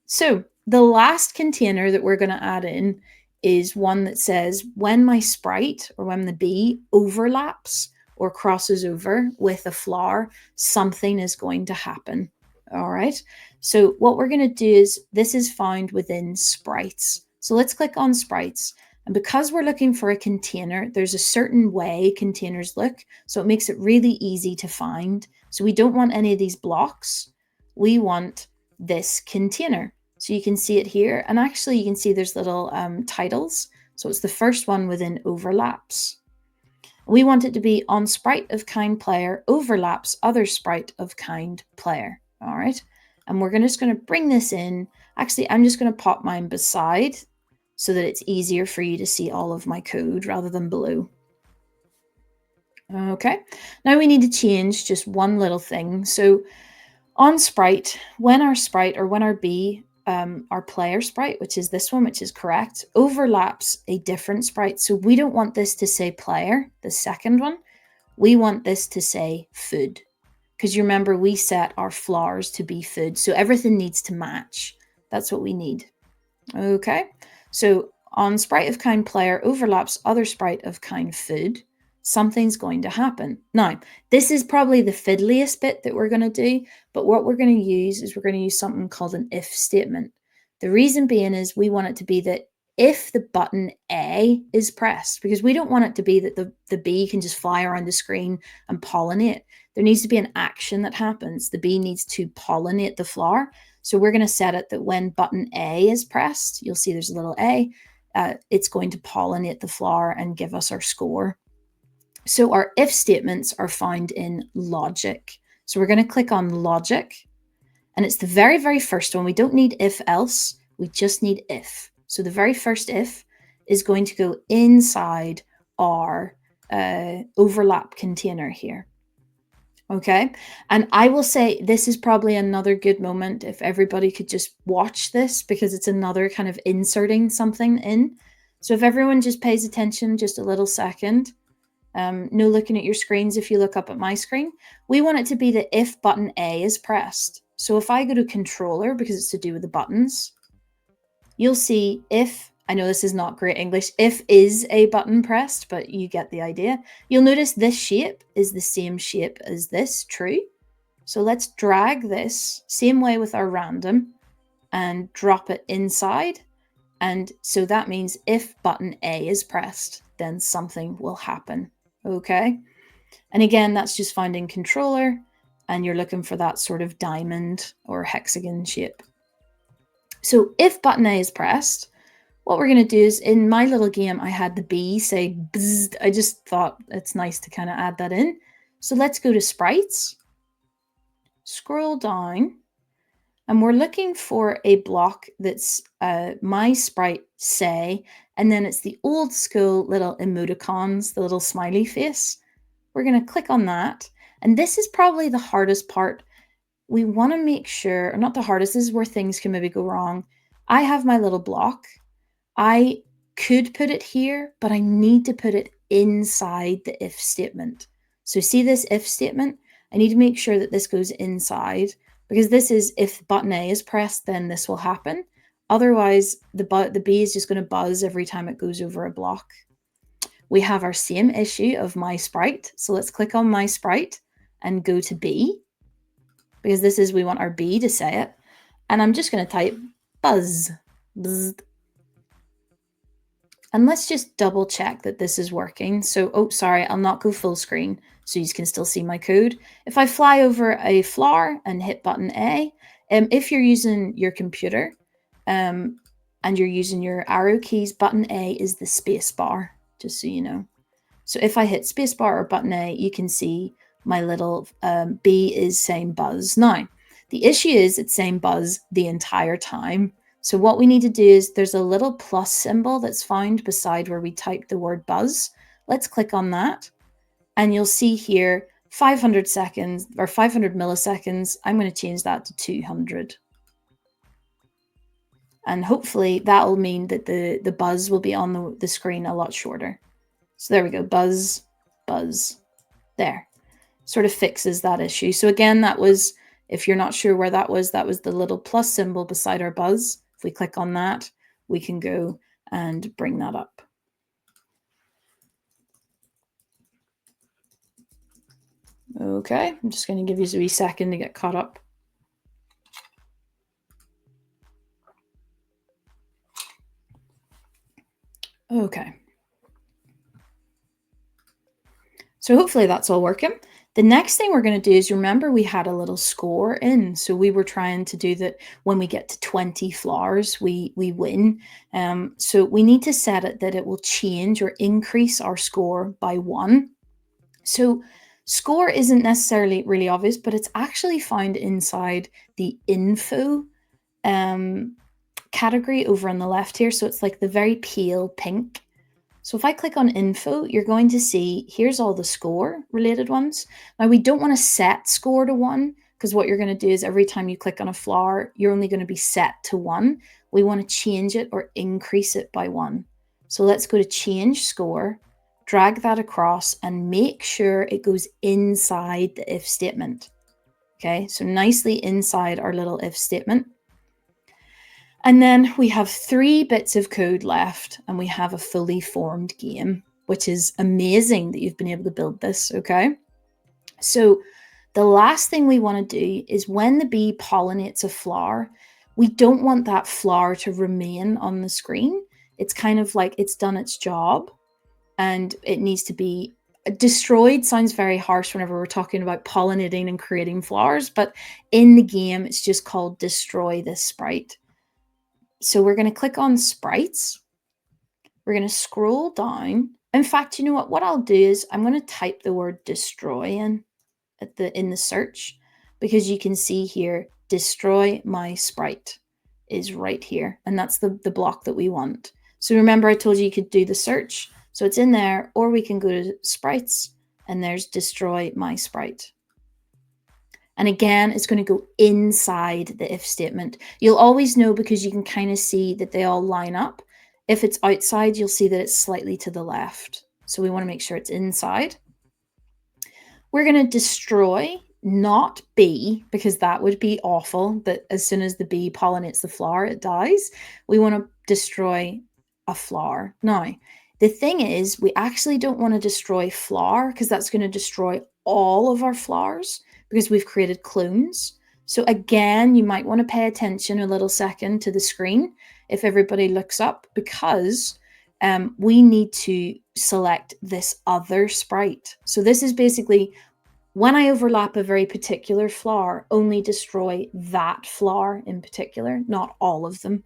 So the last container that we're going to add in is one that says when my sprite or when the bee overlaps or crosses over with a flower, something is going to happen. All right. So what we're going to do is this is found within sprites. So let's click on sprites. And because we're looking for a container, there's a certain way containers look. So it makes it really easy to find. So we don't want any of these blocks. We want this container. So you can see it here. And actually you can see there's little titles. So it's the first one within overlaps. We want it to be on sprite of kind player overlaps other sprite of kind player. All right. And we're just going to bring this in. Actually, I'm just going to pop mine beside so that it's easier for you to see all of my code rather than below. Okay, now we need to change just one little thing. So on sprite, when our sprite or when our bee, our player sprite, which is this one, which is correct, overlaps a different sprite. So we don't want this to say player, the second one. We want this to say food. Because you remember we set our flowers to be food. So everything needs to match. That's what we need. Okay. So on sprite of kind player overlaps other sprite of kind food, something's going to happen. Now, this is probably the fiddliest bit that we're going to do, but what we're going to use is we're going to use something called an if statement. The reason being is we want it to be that if the button A is pressed, because we don't want it to be that the bee can just fly around the screen and pollinate. There needs to be an action that happens. The bee needs to pollinate the flower. So we're going to set it that when button A is pressed, you'll see there's a little A, it's going to pollinate the flower and give us our score. So our if statements are found in logic. So we're going to click on logic, and it's the very, very first one. We don't need if else, we just need if. So the very first if is going to go inside our overlap container here. Okay, and I will say this is probably another good moment if everybody could just watch this, because it's another kind of inserting something in. So if everyone just pays attention just a little second, no looking at your screens. If you look up at my screen, we want it to be the if button A is pressed. So if I go to controller, because it's to do with the buttons, you'll see if, I know this is not great English, if is a button pressed, but you get the idea. You'll notice this shape is the same shape as this, true. So let's drag this, same way with our random, and drop it inside. And so that means if button A is pressed, then something will happen. Okay. And again, that's just found in controller, and you're looking for that sort of diamond or hexagon shape. So if button A is pressed, what we're going to do is, in my little game, I had the bee say bzzz. I just thought it's nice to kind of add that in. So let's go to sprites, scroll down, and we're looking for a block that's my sprite say, and then it's the old school little emoticons, the little smiley face. We're going to click on that. And this is probably the hardest part. We want to make sure, or not the hardest, this is where things can maybe go wrong. I have my little block. I could put it here, but I need to put it inside the if statement. So see this if statement? I need to make sure that this goes inside, because this is if button A is pressed, then this will happen. Otherwise, the bee is just going to buzz every time it goes over a block. We have our same issue of my sprite. So let's click on my sprite and go to bee, because this is, we want our bee to say it. And I'm just going to type buzz. Bzz. And let's just double check that this is working. So, oh, sorry, I'll not go full screen so you can still see my code. If I fly over a flower and hit button A, if you're using your computer and you're using your arrow keys, button A is the space bar, just so you know. So if I hit space bar or button A, you can see my little bee is saying buzz. Now, the issue is it's saying buzz the entire time. So what we need to do is there's a little plus symbol that's found beside where we type the word buzz. Let's click on that. And you'll see here 500 seconds or 500 milliseconds. I'm going to change that to 200. And hopefully that will mean that the buzz will be on the screen a lot shorter. So there we go, buzz, buzz, there. Sort of fixes that issue. So again, that was, if you're not sure where that was the little plus symbol beside our buzz. If we click on that, we can go and bring that up. Okay, I'm just going to give you a wee second to get caught up. Okay. So hopefully that's all working. The next thing we're going to do is, remember we had a little score in. So we were trying to do that when we get to 20 flowers, we win. So we need to set it that it will change or increase our score by 1. So score isn't necessarily really obvious, but it's actually found inside the info category over on the left here. So it's like the very pale pink. So if I click on info, you're going to see here's all the score related ones. Now we don't want to set score to 1, because what you're going to do is every time you click on a flower, you're only going to be set to 1. We want to change it or increase it by 1. So let's go to change score, drag that across and make sure it goes inside the if statement. Okay, so nicely inside our little if statement. And then we have 3 bits of code left and we have a fully formed game, which is amazing that you've been able to build this, okay? So the last thing we want to do is when the bee pollinates a flower, we don't want that flower to remain on the screen. It's kind of like it's done its job and it needs to be destroyed. Sounds very harsh whenever we're talking about pollinating and creating flowers, but in the game, it's just called destroy this sprite. So we're going to click on sprites. We're going to scroll down. In fact, you know what? What I'll do is I'm going to type the word destroy in the search, because you can see here, destroy my sprite is right here. And that's the block that we want. So remember I told you could do the search. So it's in there, or we can go to sprites and there's destroy my sprite. And again, it's going to go inside the if statement. You'll always know because you can kind of see that they all line up. If it's outside, you'll see that it's slightly to the left. So we want to make sure it's inside. We're going to destroy, not bee, because that would be awful, that as soon as the bee pollinates the flower, it dies. We want to destroy a flower. Now, the thing is, we actually don't want to destroy flower because that's going to destroy all of our flowers, because we've created clones. So again, you might want to pay attention a little second to the screen if everybody looks up, because we need to select this other sprite. So this is basically when I overlap a very particular flower, only destroy that flower in particular, not all of them.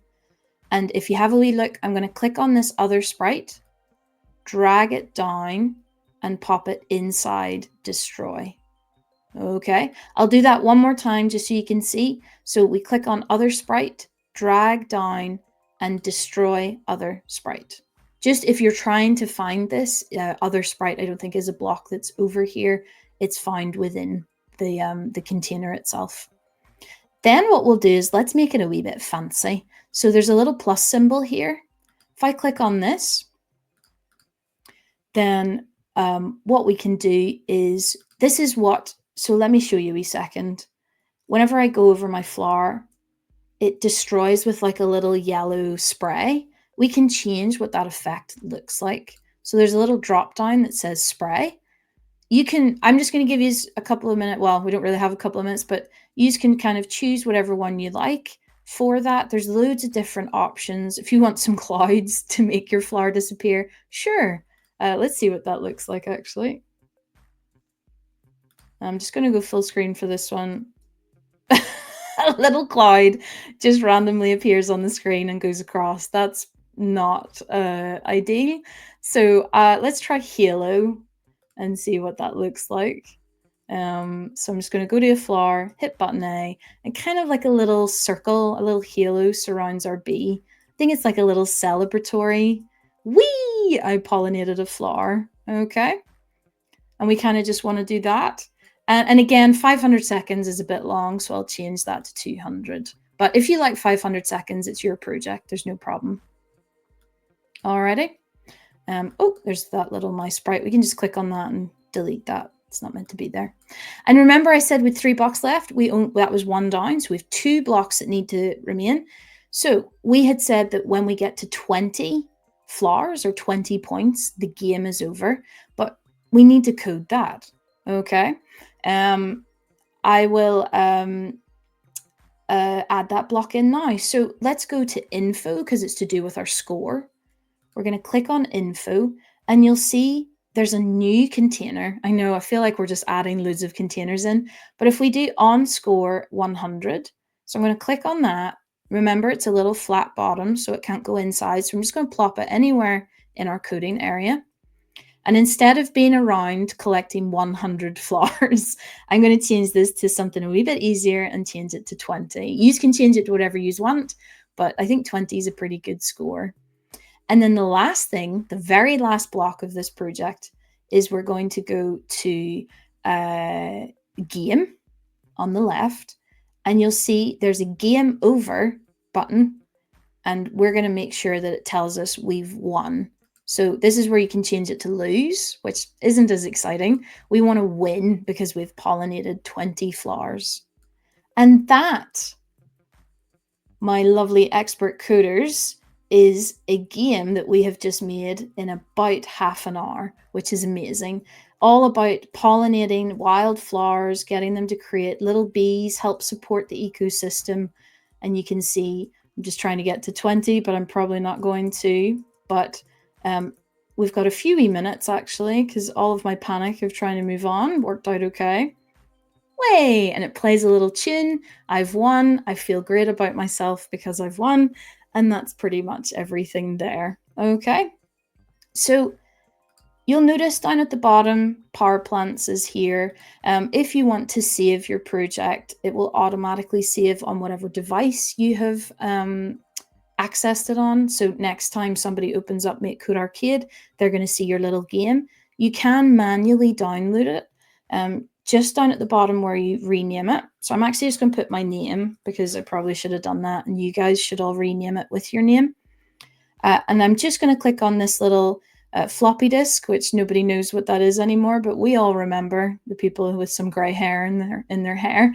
And if you have a wee look, I'm going to click on this other sprite, drag it down and pop it inside destroy. Okay, I'll do that one more time just so you can see. So we click on other sprite, drag down and destroy other sprite. Just if you're trying to find this other sprite, I don't think is a block that's over here. It's found within the container itself. Then what we'll do is let's make it a wee bit fancy. So there's a little plus symbol here. If I click on this, then what we can do is, this is what, so let me show you a second. Whenever I go over my flower, it destroys with like a little yellow spray. We can change what that effect looks like. So there's a little drop down that says spray. You can, I'm just going to give you a couple of minutes. Well, we don't really have a couple of minutes, but you can kind of choose whatever one you like for that. There's loads of different options. If you want some clouds to make your flower disappear, sure. Let's see what that looks like actually. I'm just going to go full screen for this one. A little cloud just randomly appears on the screen and goes across. That's not ideal. So let's try halo and see what that looks like. So I'm just going to go to a flower, hit button A, and kind of like a little circle, a little halo surrounds our bee. I think it's like a little celebratory. Whee! I pollinated a flower. Okay. And we kind of just want to do that. And again, 500 seconds is a bit long, so I'll change that to 200. But if you like 500 seconds, it's your project. There's no problem. Alrighty. Oh, there's that little mouse sprite. We can just click on that and delete that. It's not meant to be there. And remember I said with 3 blocks left, that was 1 down. So we have 2 blocks that need to remain. So we had said that when we get to 20 flowers or 20 points, the game is over. But we need to code that. Okay. I will add that block in now. So let's go to info because it's to do with our score. We're going to click on info and you'll see there's a new container. I know, I feel like we're just adding loads of containers in, but if we do on score 100, so I'm going to click on that. Remember, it's a little flat bottom, so it can't go inside. So I'm just going to plop it anywhere in our coding area. And instead of being around collecting 100 flowers, I'm going to change this to something a wee bit easier and change it to 20. You can change it to whatever you want, but I think 20 is a pretty good score. And then the last thing, the very last block of this project is we're going to go to game on the left, and you'll see there's a game over button, and we're going to make sure that it tells us we've won. So this is where you can change it to lose, which isn't as exciting. We want to win because we've pollinated 20 flowers. And that, my lovely expert coders, is a game that we have just made in about half an hour, which is amazing. All about pollinating wildflowers, getting them to create little bees, help support the ecosystem. And you can see, I'm just trying to get to 20, but I'm probably not going to. But we've got a few wee minutes actually, because all of my panic of trying to move on worked out okay. Way! And it plays a little tune. I've won. I feel great about myself because I've won. And that's pretty much everything there. Okay. So you'll notice down at the bottom, power plants is here. If you want to save your project, it will automatically save on whatever device you have accessed it on. So next time somebody opens up MakeCode Arcade, they're going to see your little game. You can manually download it. Just down at the bottom where you rename it. So I'm actually just going to put my name because I probably should have done that, and you guys should all rename it with your name. And I'm just going to click on this little floppy disk, which nobody knows what that is anymore, but we all remember, the people with some grey hair in their hair.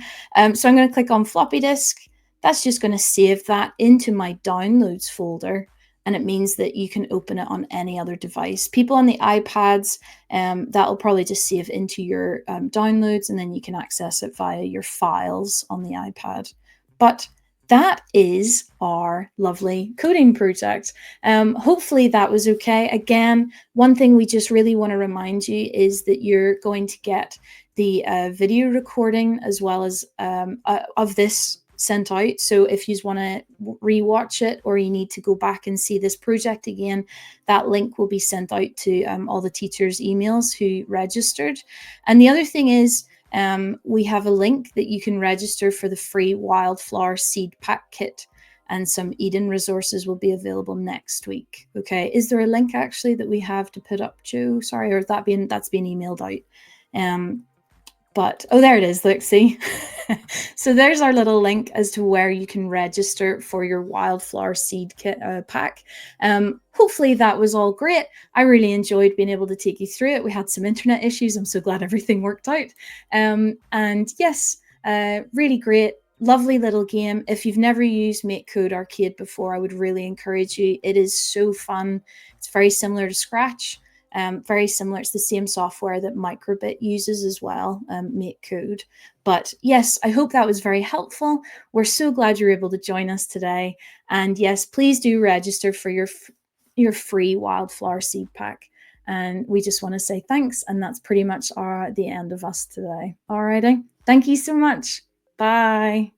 So I'm going to click on floppy disk. That's just going to save that into my downloads folder. And it means that you can open it on any other device. People on the iPads, that'll probably just save into your downloads, and then you can access it via your files on the iPad. But that is our lovely coding project. Hopefully that was okay. Again, one thing we just really want to remind you is that you're going to get the video recording as well as of this sent out. So if you want to rewatch it, or you need to go back and see this project again, that link will be sent out to all the teachers' emails who registered. And the other thing is, we have a link that you can register for the free Wildflower seed pack kit, and some Eden resources will be available next week. Okay, is there a link actually that we have to put up, Joe? Sorry, or that's been emailed out. But, oh, there it is. Look, see? So there's our little link as to where you can register for your Wildflower seed kit pack. Hopefully that was all great. I really enjoyed being able to take you through it. We had some internet issues. I'm so glad everything worked out. And yes, really great. Lovely little game. If you've never used MakeCode Arcade before, I would really encourage you. It is so fun. It's very similar to Scratch. Very similar. It's the same software that Microbit uses as well, MakeCode. But yes, I hope that was very helpful. We're so glad you're able to join us today. And yes, please do register for your free Wildflower seed pack. And we just want to say thanks. And that's pretty much the end of us today. Alrighty. Thank you so much. Bye.